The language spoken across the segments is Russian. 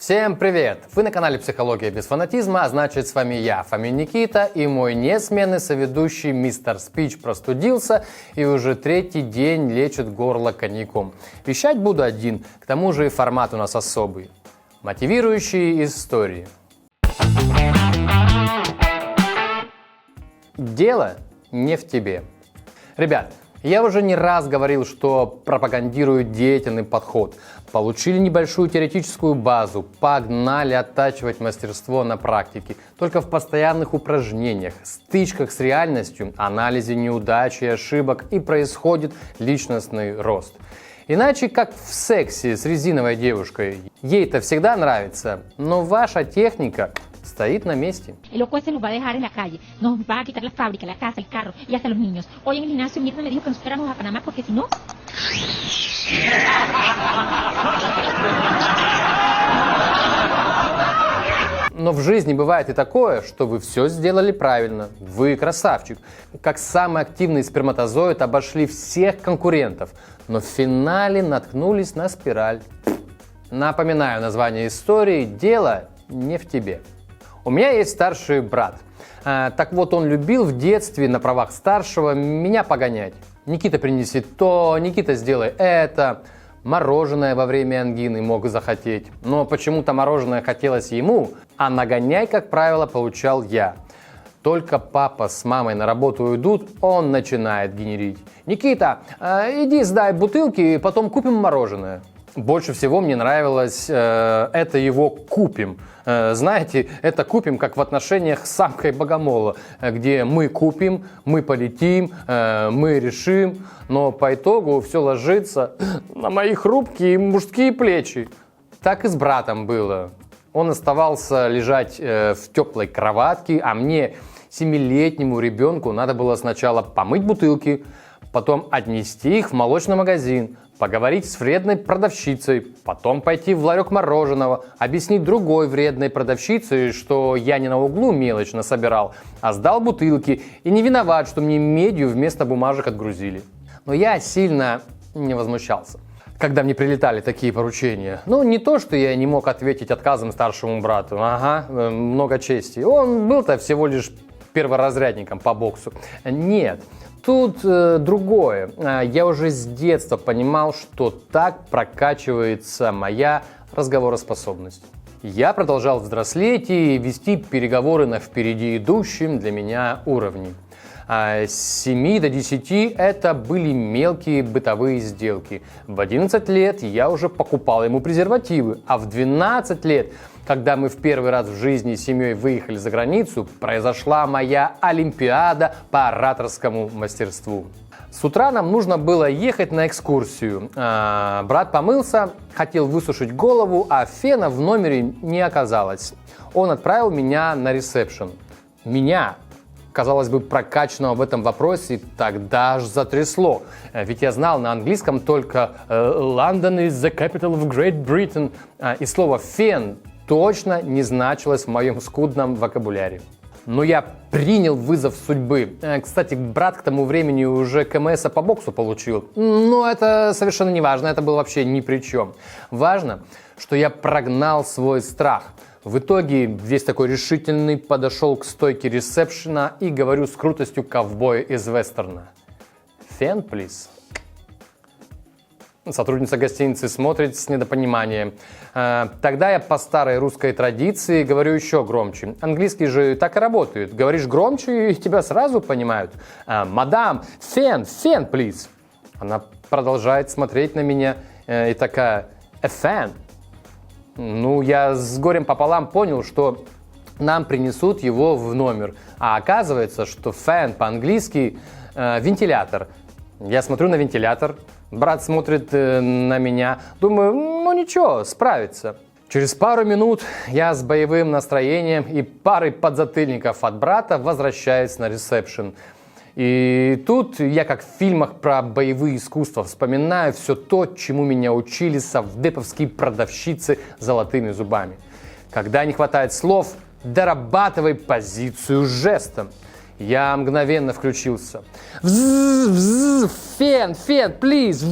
Всем привет! Вы на канале Психология без фанатизма, а значит с вами я, Фомин Никита, и мой несменный соведущий мистер Спич простудился и уже третий день лечит горло коньяком. Вещать буду один, к тому же и формат у нас особый. Мотивирующие истории. Дело не в тебе. Ребят, я уже не раз говорил, что пропагандирую деятельный подход. Получили небольшую теоретическую базу, погнали оттачивать мастерство на практике. Только в постоянных упражнениях, стычках с реальностью, анализе неудач и ошибок и происходит личностный рост. Иначе как в сексе с резиновой девушкой. Ей-то всегда нравится, но ваша техника стоит на месте. El loco ese nos va a dejar en la calle, nos va a quitar la fábrica, la casa, el carro y hasta los niños. Hoy en el gimnasio Mirna me dijo que nos fuéramos a Panamá porque si no... Но в жизни бывает и такое, что вы все сделали правильно. Вы красавчик. Как самый активный сперматозоид обошли всех конкурентов. Но в финале наткнулись на спираль. Напоминаю название истории «Дело не в тебе». У меня есть старший брат. Так вот, он любил в детстве на правах старшего меня погонять. Никита, принеси то, Никита, сделай это. Мороженое во время ангины мог захотеть. Но почему-то мороженое хотелось ему, а нагоняй, как правило, получал я. Только папа с мамой на работу уйдут, он начинает генерить. «Никита, иди сдай бутылки, потом купим мороженое». Больше всего мне нравилось это его «купим». Знаете, это «купим» как в отношениях с самкой богомола, где мы купим, мы полетим, мы решим, но по итогу все ложится на мои хрупкие мужские плечи. Так и с братом было. Он оставался лежать в теплой кроватке, а мне, 7-летнему ребенку, надо было сначала помыть бутылки, потом отнести их в молочный магазин, поговорить с вредной продавщицей, потом пойти в ларек мороженого, объяснить другой вредной продавщице, что я не на углу мелочь насобирал, а сдал бутылки и не виноват, что мне медью вместо бумажек отгрузили. Но я сильно не возмущался, когда мне прилетали такие поручения. Ну, не то, что я не мог ответить отказом старшему брату, много чести. Он был-то всего лишь перворазрядником по боксу. Нет. Тут другое. Я уже с детства понимал, что так прокачивается моя разговороспособность. Я продолжал взрослеть и вести переговоры на впереди идущем для меня уровне. С 7 до 10 это были мелкие бытовые сделки. В 11 лет я уже покупал ему презервативы, а в 12 лет, когда мы в первый раз в жизни с семьей выехали за границу, произошла моя олимпиада по ораторскому мастерству. С утра нам нужно было ехать на экскурсию. Брат помылся, хотел высушить голову, а фена в номере не оказалось. Он отправил меня на ресепшн. Меня, казалось бы, прокачанного в этом вопросе, тогда аж затрясло. Ведь я знал на английском только «London is the capital of Great Britain», и слово «фен» точно не значилось в моем скудном вокабуляре. Но я принял вызов судьбы. Кстати, брат к тому времени уже КМС по боксу получил. Но это совершенно не важно, это было вообще ни при чем. Важно, что я прогнал свой страх. В итоге весь такой решительный подошел к стойке ресепшена и говорю с крутостью ковбоя из вестерна: «Фен, плиз». Сотрудница гостиницы смотрит с недопониманием. Тогда я по старой русской традиции говорю еще громче. Английский же так и работает. Говоришь громче, и тебя сразу понимают. «Мадам, фен, плиз». Она продолжает смотреть на меня и такая: «A fan». Ну, я с горем пополам понял, что нам принесут его в номер. А оказывается, что фэн по-английски вентилятор. Я смотрю на вентилятор, брат смотрит на меня. Думаю, ну ничего, справится. Через пару минут я с боевым настроением и парой подзатыльников от брата возвращаюсь на ресепшн. И тут я, как в фильмах про боевые искусства, вспоминаю все то, чему меня учили совдеповские продавщицы золотыми зубами. Когда не хватает слов, дорабатывай позицию жестом. Я мгновенно включился. «Фен, плиз,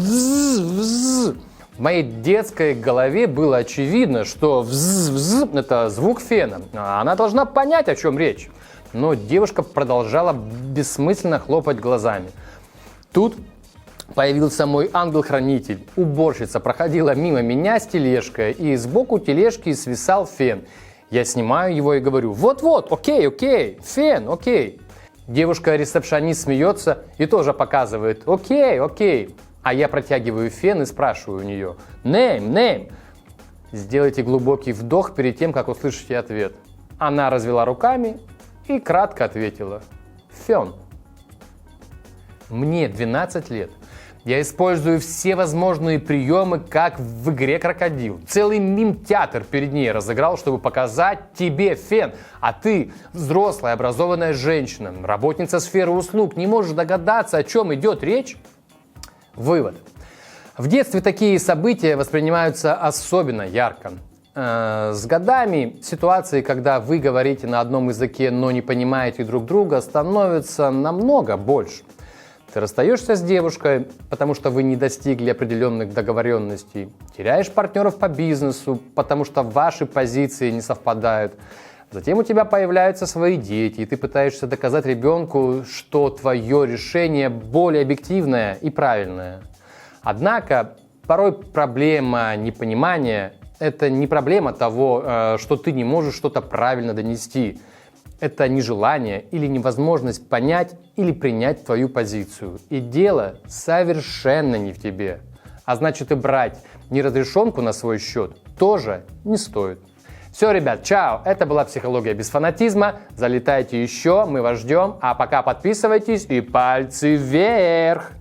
В моей детской голове было очевидно, что вз это звук фена. Она должна понять, о чем речь. Но девушка продолжала бессмысленно хлопать глазами. Тут появился мой ангел-хранитель. Уборщица проходила мимо меня с тележкой, и сбоку тележки свисал фен. Я снимаю его и говорю: вот-вот, окей, фен, окей. Девушка-ресепшонист смеется и тоже показывает: окей. А я протягиваю фен и спрашиваю у нее: name. Сделайте глубокий вдох перед тем, как услышите ответ. Она развела руками и кратко ответила: фен. Мне 12 лет. Я использую все возможные приемы, как в игре «Крокодил». Целый мим-театр перед ней разыграл, чтобы показать тебе фен. А ты, взрослая, образованная женщина, работница сферы услуг, не можешь догадаться, о чем идет речь? Вывод. В детстве такие события воспринимаются особенно ярко. С годами ситуации, когда вы говорите на одном языке, но не понимаете друг друга, становится намного больше. Ты расстаешься с девушкой, потому что вы не достигли определенных договоренностей. Теряешь партнеров по бизнесу, потому что ваши позиции не совпадают. Затем у тебя появляются свои дети, и ты пытаешься доказать ребенку, что твое решение более объективное и правильное. Однако порой проблема непонимания – это не проблема того, что ты не можешь что-то правильно донести. Это нежелание или невозможность понять или принять твою позицию. И дело совершенно не в тебе. А значит, и брать неразрешенку на свой счет тоже не стоит. Все, ребят, чао! Это была «Психология без фанатизма». Залетайте еще, мы вас ждем. А пока подписывайтесь и пальцы вверх!